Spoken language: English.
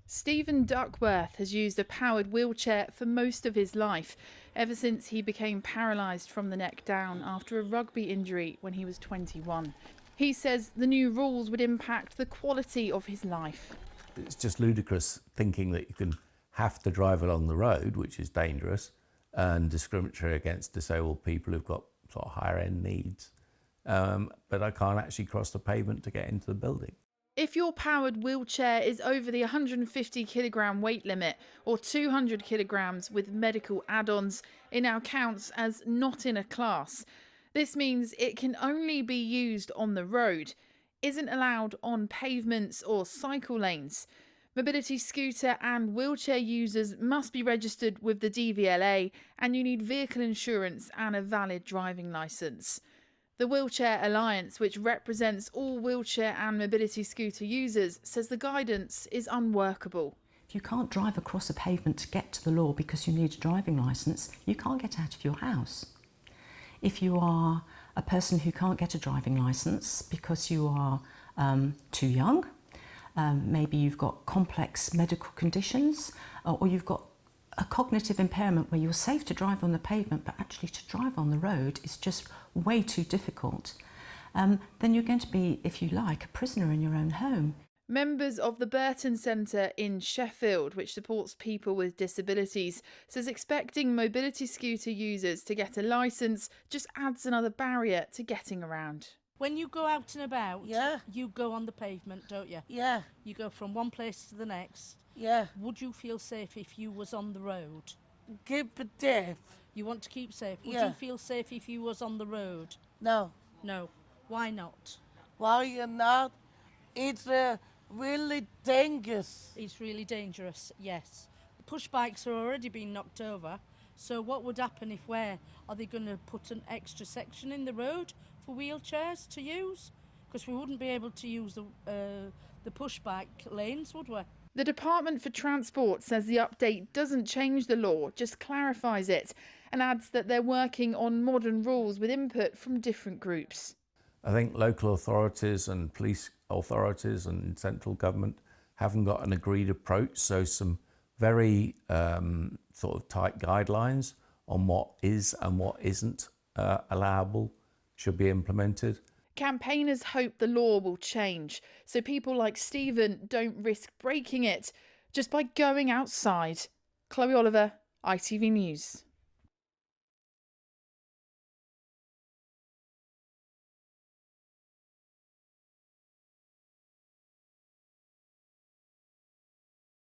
Stephen Duckworth has used a powered wheelchair for most of his life, ever since he became paralysed from the neck down after a rugby injury when he was 21. He says the new rules would impact the quality of his life. It's just ludicrous thinking that you can have to drive along the road, which is dangerous, and discriminatory against disabled people who've got sort of higher end needs. But I can't actually cross the pavement to get into the building. If your powered wheelchair is over the 150 kilogram weight limit or 200 kilograms with medical add-ons, it now counts as not in a class. This means it can only be used on the road, isn't allowed on pavements or cycle lanes. Mobility scooter and wheelchair users must be registered with the DVLA, and you need vehicle insurance and a valid driving licence. The Wheelchair Alliance, which represents all wheelchair and mobility scooter users, says the guidance is unworkable. If you can't drive across a pavement to get to the law because you need a driving licence, you can't get out of your house. If you are a person who can't get a driving licence because you are too young, maybe you've got complex medical conditions, or you've got a cognitive impairment where you're safe to drive on the pavement, but actually to drive on the road is just way too difficult, then you're going to be, if you like, a prisoner in your own home. Members of the Burton Centre in Sheffield, which supports people with disabilities, says expecting mobility scooter users to get a licence just adds another barrier to getting around. When you go out and about, Yeah. you go on the pavement, don't you? Yeah, You go from one place to the next. yeah. Would you feel safe if you was on the road? Keep it deaf. You want to keep safe. Would Yeah. you feel safe if you was on the road? No. No. Why not? Why you not? It's really dangerous. It's really dangerous, yes. The push bikes are already being knocked over. So what would happen if are they going to put an extra section in the road for wheelchairs to use? Because we wouldn't be able to use the push bike lanes, would we? The Department for Transport says the update doesn't change the law, just clarifies it, and adds that they're working on modern rules with input from different groups. I think local authorities and police authorities and central government haven't got an agreed approach, so some very sort of tight guidelines on what is and what isn't allowable should be implemented. Campaigners hope the law will change, so people like Stephen don't risk breaking it just by going outside. Chloe Oliver, ITV News.